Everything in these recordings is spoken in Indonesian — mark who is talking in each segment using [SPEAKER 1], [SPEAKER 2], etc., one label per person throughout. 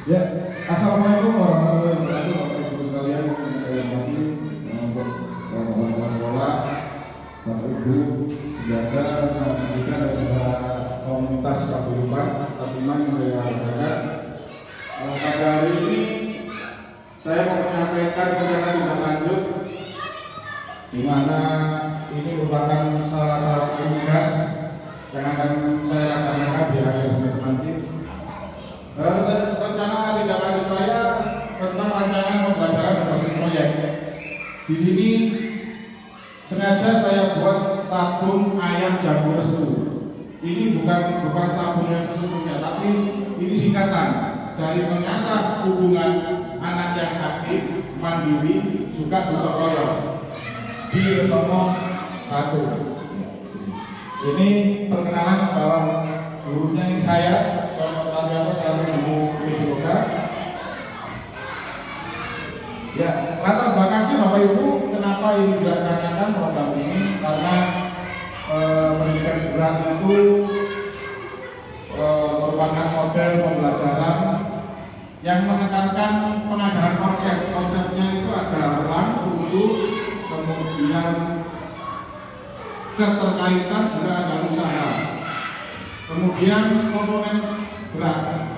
[SPEAKER 1] Ya, assalamualaikum warahmatullahi wabarakatuh, Bapak Ibu sekalian yang saya hormati, untuk kepala sekolah, Bapak Ibu, penjaga, pendidikan dan juga komunitas Paguyuban, Tapiman yang saya hormati. Pada hari ini saya mau menyampaikan rencana tindak lanjut, di mana ini merupakan salah satu tugas yang akan saya laksanakan di akhir semester nanti. Rencana tindak lanjut saya tentang rancangan pembelajaran berbasis proyek. Di sini sengaja saya buat sabun ayam jambu restu. Ini bukan sabun yang sesungguhnya, tapi ini singkatan dari mengasah hubungan anak yang aktif, mandiri, juga gotong royong di Resono 1. Ini perkenalan bahwa gurunya ini saya, Sono Taryono selalu Ibu Wijoga. Ya, latar belakangnya Bapak Ibu, kenapa ini dilaksanakan program ini? Karena pendidikan berat itu merupakan model pembelajaran yang menekankan pengajaran konsep. Konsepnya itu ada peran, untuk kemudian keterkaitan, juga ada usaha. Kemudian komponen berat,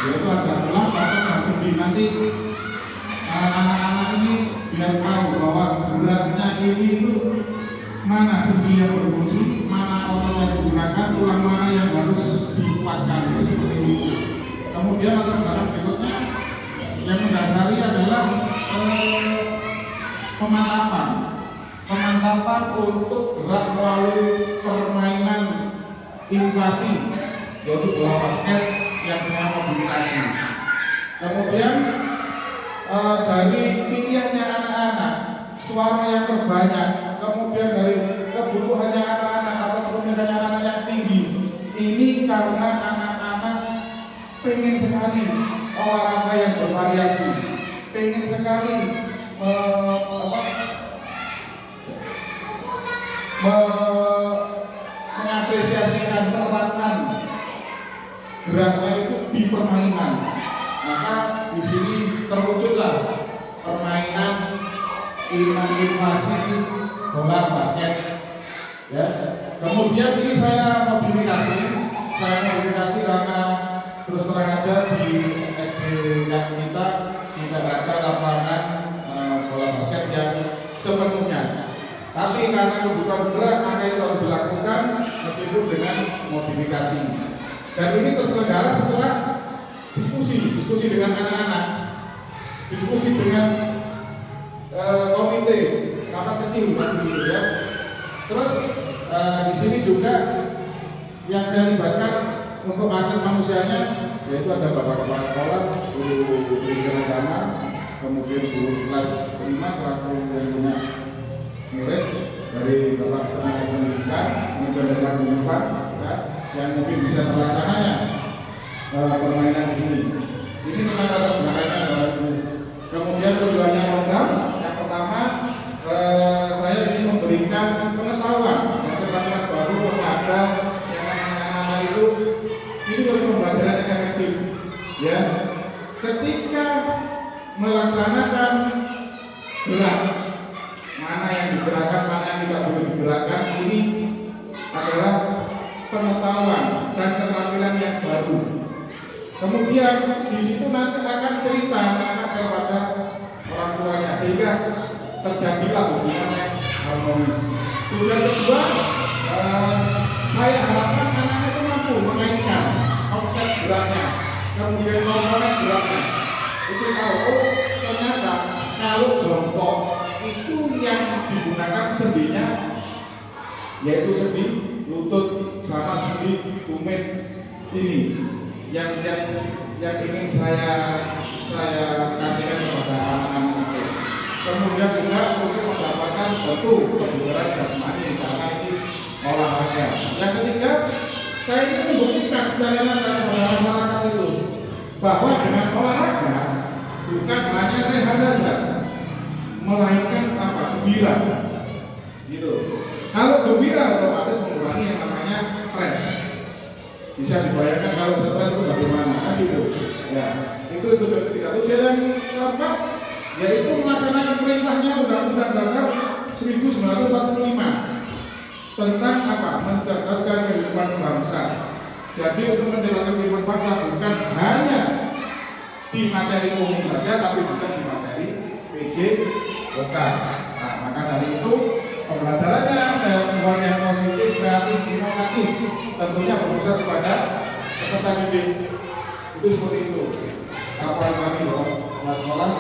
[SPEAKER 1] yaitu ada ulang, pasang, dan sendi. Nanti anak-anak ini biar tahu bahwa beratnya ini itu mana sendi yang berfungsi, mana otot yang digunakan, tulang mana yang harus dikuatkan, itu seperti itu. Kemudian latar belakang berikutnya yang mendasari adalah pemantapan untuk gerak melalui permainan invasi, yaitu bola basket yang saya modifikasi. Kemudian dari pilihannya anak-anak, suara yang terbanyak, kemudian dari kebutuhannya anak-anak atau kebutuhannya anak-anak yang tinggi, ini karena anak-anak pengen sekali olahraga yang bervariasi, pengen sekali mengapresiasikan peranan geraknya itu di permainan. Maka di sini terwujudlah permainan inovasi bola basket. Ya. Kemudian ini saya modifikasi karena terus terang aja di SD yang kita tidak ada lapangan bola basket yang sepenuhnya. Tapi karena kebutuhan berat, maka itu harus dilakukan meskipun dengan modifikasi. Dan ini terselenggara setelah diskusi dengan anak-anak, diskusi dengan komite rapat kecil, gitu ya. Terus di sini juga yang saya libatkan untuk aset manusianya, yaitu ada bapak kepala sekolah, guru pendidikan agama, kemudian guru kelas 5 selaku yang punya murid, dari bapak tenaga pendidikan, kemudian dari Paguyuban, ya, yang mungkin bisa terlaksananya permainan ini. Ini memang latar belakangnya. Kemudian tujuannya program yang pertama, saya ingin memberikan pengetahuan dan keterampilan baru kepada anak-anak itu. Ini baru pembelajaran yang efektif, ya. Ketika melaksanakan gerak, mana yang digerakkan, mana yang tidak boleh digerakkan, ini adalah pengetahuan dan keterampilan yang baru. Kemudian di situ nanti akan cerita anak-anak kepada orang tuanya, sehingga terjadilah hubungan yang harmonis. Tujuan kedua, saya harapkan anak-anak itu mampu mengaitkan konsep geraknya, kemudian komponen geraknya. Itu tahu, oh ternyata kalau jongkok itu yang digunakan sendinya, yaitu sendi lutut sama sendi tumit ini yang ingin saya kasihkan kepada anak-anak itu. Kemudian juga untuk mendapatkan tentu kebugaran jasmani karena ini olahraga. Yang ketiga, saya ingin membuktikan secara kepada masyarakat itu bahwa dengan olahraga bukan hanya sehat saja, melainkan gembira, gitu. Kalau gembira otomatis mengurangi yang namanya stres. Bisa dibayangkan kalau stres itu bagaimana, kan gitu. Ya. itu tujuan ketiga. Tujuan yang keempat yaitu melaksanakan perintahnya Undang-Undang Dasar 1945 tentang apa? Mencerdaskan kehidupan bangsa. Jadi untuk mencerdaskan kehidupan bangsa bukan hanya di materi umum saja, tapi juga di materi PJOK. Nah, maka dari itu pembelajarannya saya buat yang positif, kreatif, inovatif, tentunya berpusat kepada peserta didik. Itu seperti itu. Apa yang kami sekolah.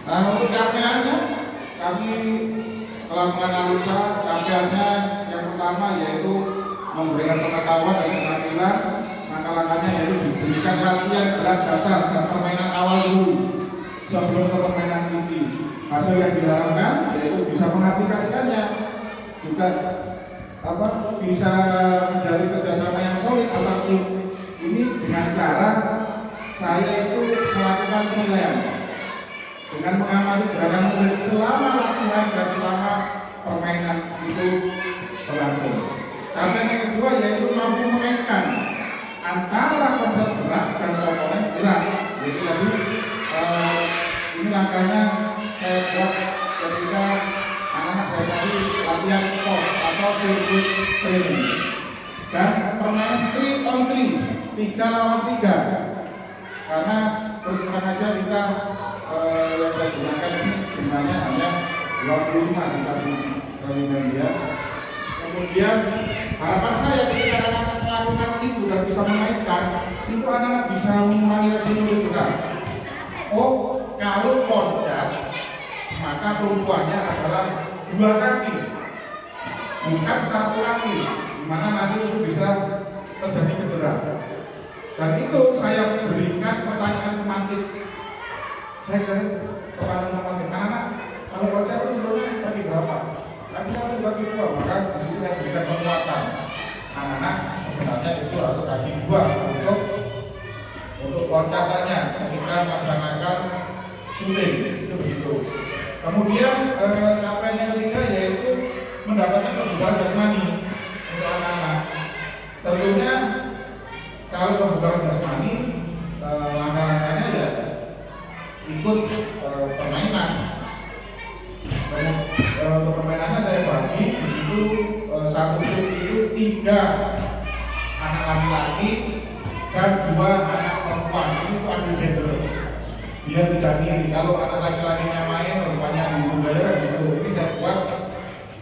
[SPEAKER 1] Nah, untuk capaiannya kami telah menganalisa capaiannya yang pertama yaitu memberikan pengetahuan dan keterampilan. Langkah-langkahnya yaitu diberikan latihan gerak dasar dan permainan awal dulu sebelum ke permainan inti. Hasil yang diharapkan yaitu bisa mengaplikasikannya, juga bisa menjadi kerjasama yang solid antar tim ini dengan cara saya itu melakukan penilaian dengan mengamati gerakan murid selama latihan dan selama permainan itu berlangsung. Capaian yang kedua yaitu mampu mengaitkan antara konsep gerak dan komponen gerak. Jadi tadi ini langkahnya saya buat ketika anak-anak saya kasih latihan pos atau sirkuit training dan permainan 3 on 3, 3 lawan 3, karena terus terang aja kita yang saya gunakan ini jumlahnya hanya 25 di media. Kemudian harapan saya ketika anak-anak melakukan itu dan bisa mengaitkan, itu anak-anak bisa mengurangi resiko cedera. Oh, kalau loncat maka tumpuannya adalah 2 kaki, bukan 1 kaki, dimana nanti itu bisa terjadi cedera. Dan itu saya berikan pertanyaan pemantik. Saya kira pertanyaan pemantik, anak-anak kalau loncat itu turunnya bagi berapa? Kami harus bagi 2, maka di situ saya berikan penguatan. Anak-anak sebenarnya itu harus kaki 2 untuk loncatannya ketika melaksanakan shooting, itu begitu. Kemudian capaian yang ketiga yaitu mendapatkan kebugaran jasmani untuk anak-anak. Tentunya kalau kebugaran jasmani langkah-langkahnya ya ikut permainan. Untuk permainannya saya bagi di situ satu tim itu 3 anak laki-laki dan 2 anak perempuan. Ini itu adil gender. Dia tidak milih. Kalau anak laki-lakinya main, perempuannya di daerah gitu. Ini saya buat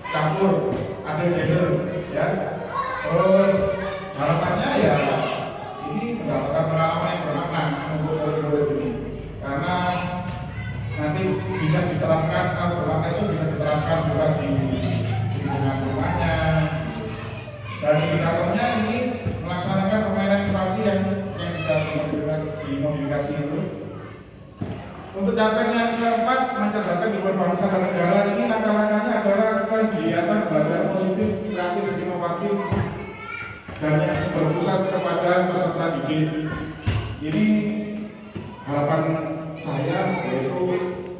[SPEAKER 1] campur adil gender, ya. Terus harapannya ya ini mendapatkan pengalaman yang bermakna untuk murid-murid ini, karena nanti bisa diterapkan, bermakna itu bisa diterapkan juga di lingkungan rumahnya. Dan indikatornya ini melaksanakan permainan inovasi yang sudah dimodifikasi itu. Untuk capaian yang keempat, mencerdaskan kehidupan bangsa dan negara, ini langkah-langkahnya adalah kegiatan belajar positif, kreatif, inovatif, dan yang berpusat kepada peserta didik. Ini harapan saya yaitu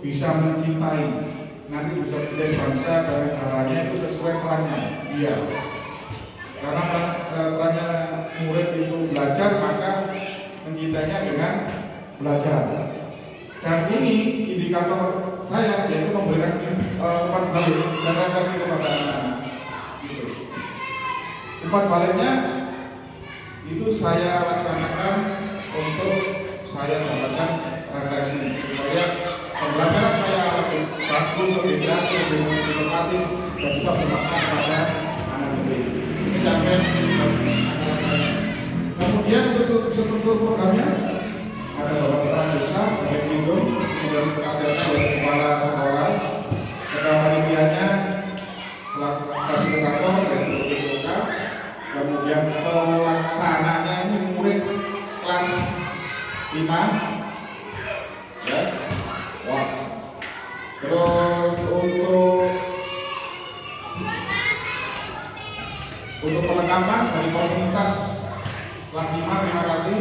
[SPEAKER 1] bisa mencintai, nanti bisa menjadi bangsa dan negaranya itu sesuai perannya dia. Karena perannya murid itu belajar, maka mencintainya dengan belajar. Dan ini indikator saya yaitu memberikan umpan balik dan refleksi kepada anak-anak. Umpan baliknya itu saya laksanakan untuk saya dapatkan refleksi supaya pembelajaran saya lebih bagus, lebih kreatif, lebih inovatif dan juga bermakna kepada anak didik. Ini capaian. Kemudian untuk struktur programnya ada Bapak Kepala Desa sebagai pelindung, kemudian penasihatnya dari kepala sekolah, ketua panitianya selaku fasilitator yaitu PJOK, kemudian pelaksananya ini murid kelas 5, ya. Wah. Terus untuk perlengkapan dari komunitas kelas 5, terima kasih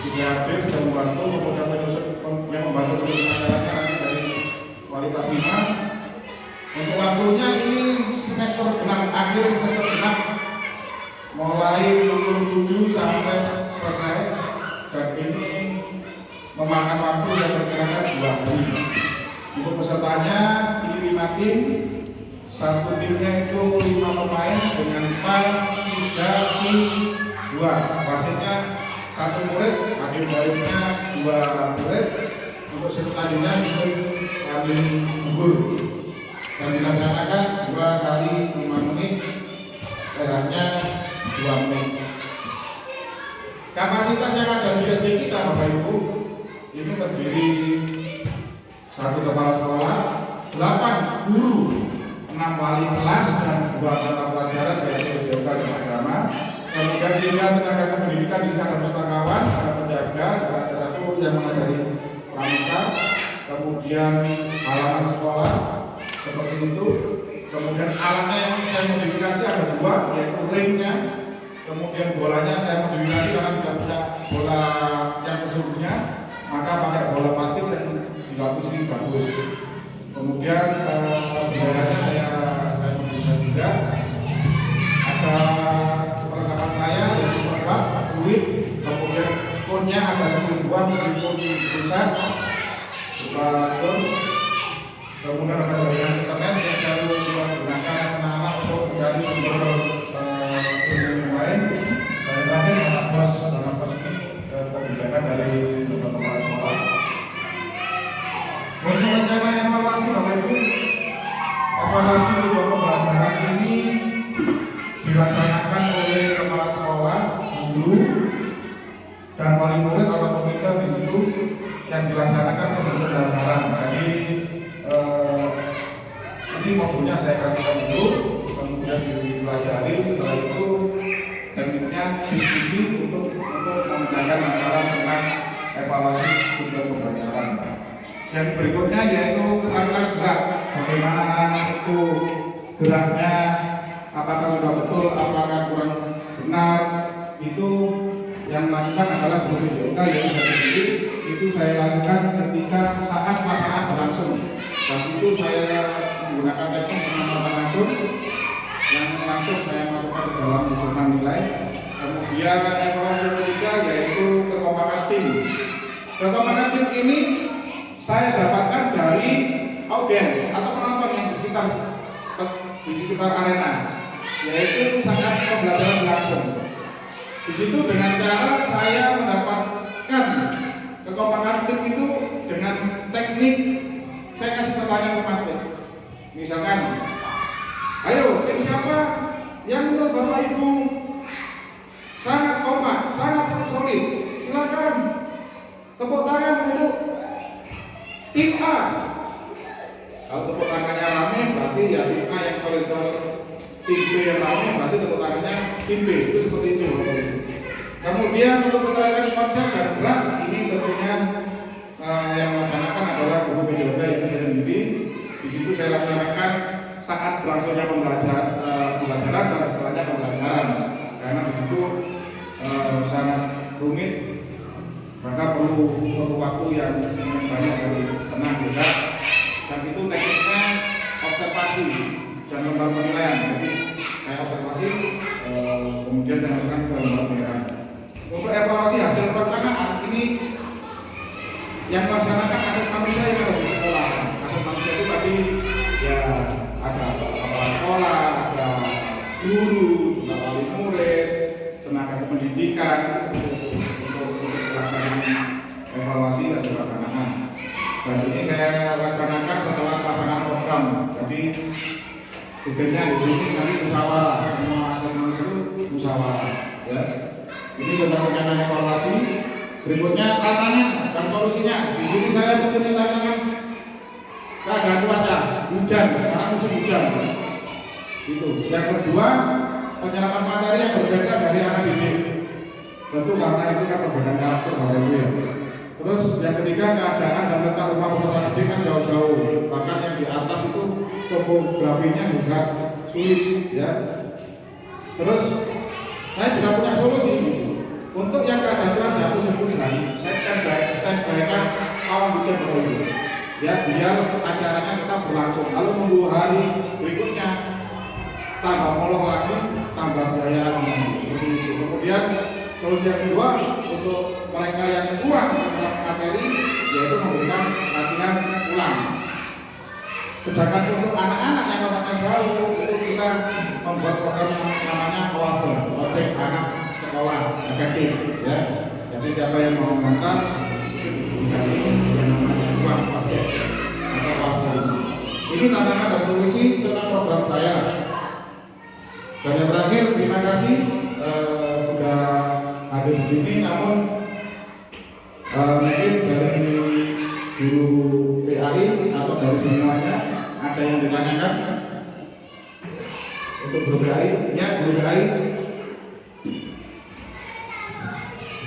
[SPEAKER 1] juga hadir sudah membantu, kemudian yang membantu penyusunan acaranya nanti dari wali kelas 5. Untuk waktunya ini semester 6, akhir semester 6, mulai pukul 7 sampai selesai, dan ini memakan waktu yang perkirakan 2 hari. Untuk pesertanya ini 5 tim, satu timnya itu 5 pemain dengan par 3 tim 2. Wasitnya 1 murid, hakim warisnya 2 murid. Untuk selanjutnya sistem kali gugur dan dilaksanakan 2 kali 5 menit, rehatnya 2 menit. Kapasitas yang ada di SD kita Bapak Ibu ini terdiri 1 kepala sekolah, 8 guru, 6 wali kelas dan 2 mata pelajaran yaitu PJOK dan agama. Kemudian 3 tenaga kependidikan, di sini ada pustakawan, ada penjaga, ada 1 yang mengajari pramuka. Kemudian halaman sekolah seperti itu. Kemudian alatnya yang saya modifikasi ada 2, yaitu ringnya. Kemudian bolanya saya modifikasi karena tidak punya bola yang sesungguhnya, maka pakai bola plastik yang dilapisi bagus. Kemudian benderanya saya modifikasi juga. Ada perlengkapan saya yaitu seragam, kulit, kemudian konnya ada 10 buah meskipun besar. Kemudian ada jaringan internet yang saya gunakan anak-anak untuk mencari sumber ilmu yang lain. Dan terakhir anak bos ini kebijakan dari kepala sekolah. Untuk rencana evaluasi Bapak Ibu, evaluasi untuk pembelajaran ini dilaksanakan oleh kepala sekolah, guru, dan wali murid atau komite di situ yang dilaksanakan sebelum pembelajaran. Jadi ini modulnya saya kasihkan dulu, kemudian dipelajari. Setelah itu tekniknya diskusi untuk memecahkan masalah tentang evaluasi tujuan pembelajaran. Yang berikutnya yaitu keterangan gerak. Bagaimana anak itu geraknya, apakah sudah betul, apakah kurang benar. Itu yang melakukan adalah guru PJOK yaitu dari sini. Itu saya lakukan ketika saat pelaksanaan berlangsung. Dan itu saya menggunakan teknik pengamatan langsung, yang langsung saya masukkan ke dalam jurnal nilai. Kemudian evaluasi ketiga yaitu kekompakan tim. Kekompakan tim ini saya dapatkan dari audiens atau penonton yang di sekitar arena, yaitu saat pembelajaran langsung. Di situ dengan cara saya mendapatkan kekompakan tim itu dengan teknik saya kasih pertanyaan formatif. Misalkan, ayo tim siapa yang menurut Bapak Ibu sangat kompak, sangat solid? Silakan tepuk tangan untuk tim A. Kalau tepuk tangannya rame berarti ya tim A yang solid. Tim B yang rame berarti tepuk tangannya tim B. Itu seperti itu. Kemudian untuk keterangan konsep dan gerak ini tentunya yang melaksanakan adalah guru PJOK yang saya sendiri. Di situ saya laksanakan saat berlangsungnya pembelajaran dan setelahnya pembelajaran, karena di situ sangat rumit, maka perlu waktu yang banyak dari tenang juga. Dan itu tekniknya observasi dan lembar penilaian. Jadi saya observasi, kemudian saya lakukan ke lembar penilaian. Untuk evaluasi hasil pelaksanaan ini yang melaksanakan aset manusia yang ada di sekolah. Aset manusia itu tadi ya ada kepala sekolah, ada guru, juga wali murid, tenaga kependidikan untuk pelaksanaan evaluasi hasil pelaksanaan. Dan ini saya laksanakan setelah pelaksanaan program. Jadi tugasnya di sini nanti musyawarah, semua aset manusia itu musyawarah. Ya. Ini tentang rencana evaluasi. Berikutnya tantangan dan solusinya. Di sini saya mempunyai tantangan keadaan cuaca, hujan, karena musim hujan. Itu. Yang kedua, penyerapan materi yang berbeda dari anak didik. Tentu karena itu kan perbedaan karakter Bapak Ibu ya. Terus yang ketiga, keadaan dan letak rumah peserta didik kan jauh-jauh. Bahkan yang di atas itu topografinya juga sulit ya. Terus saya juga punya solusi. Untuk yang keadaan cuaca musim hujan, saya standby kan awan hujan berlalu. Ya, biar acaranya tetap berlangsung. Lalu menunggu hari berikutnya tambah molor lagi, tambah biaya lagi. Seperti itu. Kemudian solusi yang kedua untuk mereka yang kurang materi materi, yaitu memberikan latihan ulang. Sedangkan untuk anak-anak yang letaknya jauh, itu kita membuat program yang namanya OASE, Objek Anak Sekolah Efektif, ya. Jadi siapa yang mau mengantar dikasih yang namanya uang objek atau OASE. Ini tantangan dan solusi tentang program saya. Dan yang terakhir, terima kasih sudah hadir di sini. Namun mungkin dari guru PAI atau dari semuanya ada yang ditanyakan untuk guru PAI? Ya, guru PAI.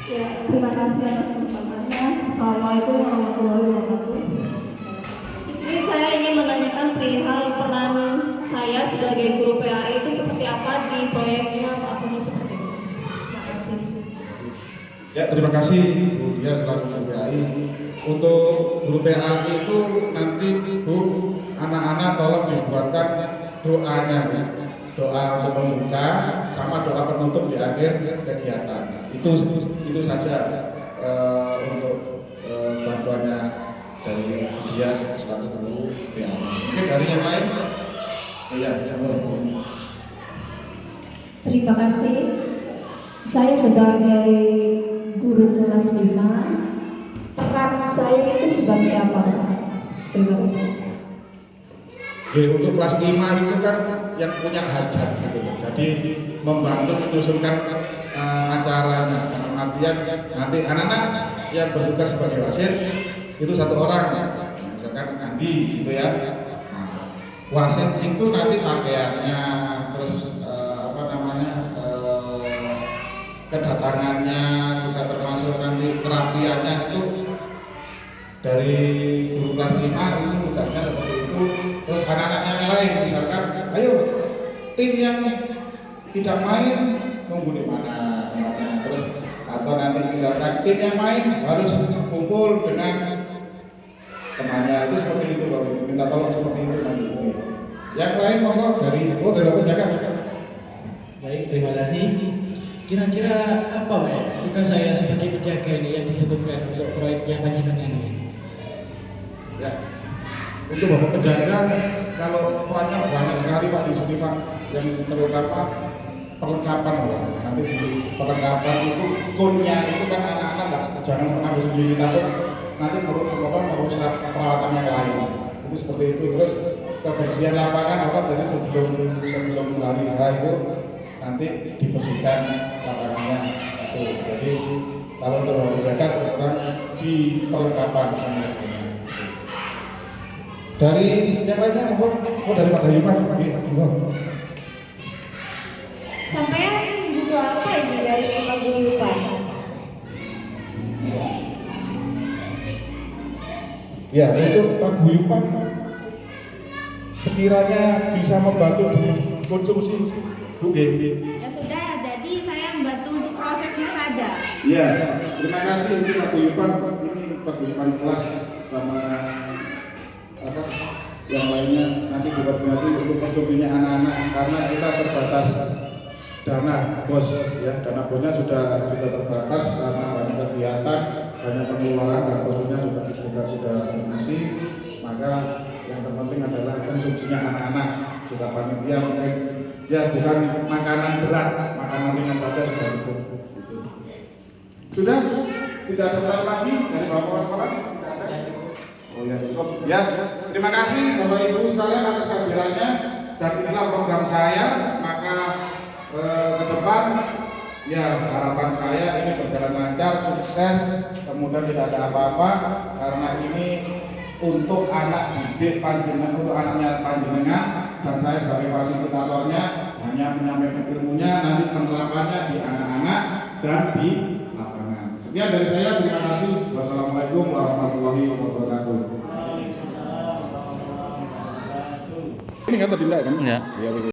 [SPEAKER 2] Ya, terima kasih atas kesempatannya. Assalamualaikum warahmatullahi wabarakatuh. Istri saya ingin menanyakan perihal peran saya sebagai guru PAI itu seperti apa di proyeknya Pak Sony seperti itu. Terima kasih.
[SPEAKER 1] Ya, terima kasih Bu Dia selaku guru PAI. Untuk guru PAI itu nanti Bu, anak-anak tolong dibuatkan doanya, Bu. Doa untuk membuka sama doa penutup di akhir kegiatan. Itu saja untuk bantuannya dari dia selaku guru PAI. Mungkin dari yang lain? Ya,
[SPEAKER 2] Terima kasih. Saya sebagai guru kelas 5, peran saya itu sebagai apa? Terima kasih.
[SPEAKER 1] Oke, untuk kelas 5 itu kan yang punya hajat gitu. Jadi membantu menyusunkan acaranya. Dalam artian nanti anak-anak yang bertugas sebagai wasit itu 1 orang, misalkan Andi gitu ya. Wasit itu nanti pakaiannya, terus kedatangannya juga termasuk nanti perapiannya itu dari guru kelas 5 itu tugasnya seperti itu. Terus anak-anaknya yang lain misalkan, ayo tim yang tidak main nunggu di mana tempatnya. Terus atau nanti misalkan tim yang main harus kumpul dengan temannya, itu seperti itu. Kalau minta tolong seperti itu nanti. Yang lain monggo dari apa jaga.
[SPEAKER 3] Baik, terima kasih. Kira-kira apa Pak ya tugas saya sebagai penjaga ini yang dibutuhkan untuk proyeknya panjenengan ini?
[SPEAKER 1] Ya, untuk Bapak penjaga, kalau perannya banyak sekali Pak di sini Pak, yang terutama perlengkapan Pak. Nanti di perlengkapan itu kunnya itu kan anak-anak jangan mengambil sendiri, takut nanti merusak peralatan yang lain. Itu seperti itu. Terus kebersihan lapangan Bapak, jadi sebelum hari itu nanti dibersihkan lapangannya itu. Jadi kalau untuk menjaga terus terang di perlengkapan dari yang lainnya monggo dari Pak Dayuman.
[SPEAKER 2] Sampean butuh apa ini dari paguyuban?
[SPEAKER 1] Ya, untuk paguyuban sekiranya bisa membantu di konsumsi Bu G.
[SPEAKER 4] Ya sudah, jadi saya membantu untuk prosesnya saja.
[SPEAKER 1] Iya, terima kasih untuk paguyuban. Ini paguyuban kelas sama apa yang lainnya nanti dikoordinasi untuk konsumsinya anak-anak, karena kita terbatas dana bos ya, dana bosnya sudah terbatas karena banyak kegiatan, banyak pengeluaran dan bosnya juga sudah mengisi. Maka yang terpenting adalah konsumsinya anak-anak, juga panitia mungkin ya bukan makanan berat, makanan ringan saja sudah cukup. Sudah tidak ada pertanyaan lagi dari Bapak sekolah? Tidak ada. Oh ya cukup. Ya, terima kasih Bapak Ibu sekalian atas kehadirannya, dan inilah program saya. Maka ke depan ya harapan saya ini berjalan lancar, sukses, kemudian tidak ada apa-apa, karena ini untuk anak didik panjenengan, untuk anaknya panjenengan, dan saya sebagai fasilitatornya hanya menyampaikan ilmunya, nanti penerapannya di anak-anak dan di lapangan. Sekian dari saya, terima kasih. Wassalamualaikum warahmatullahi wabarakatuh. Ini kan tadi enggak kan?
[SPEAKER 5] Ya.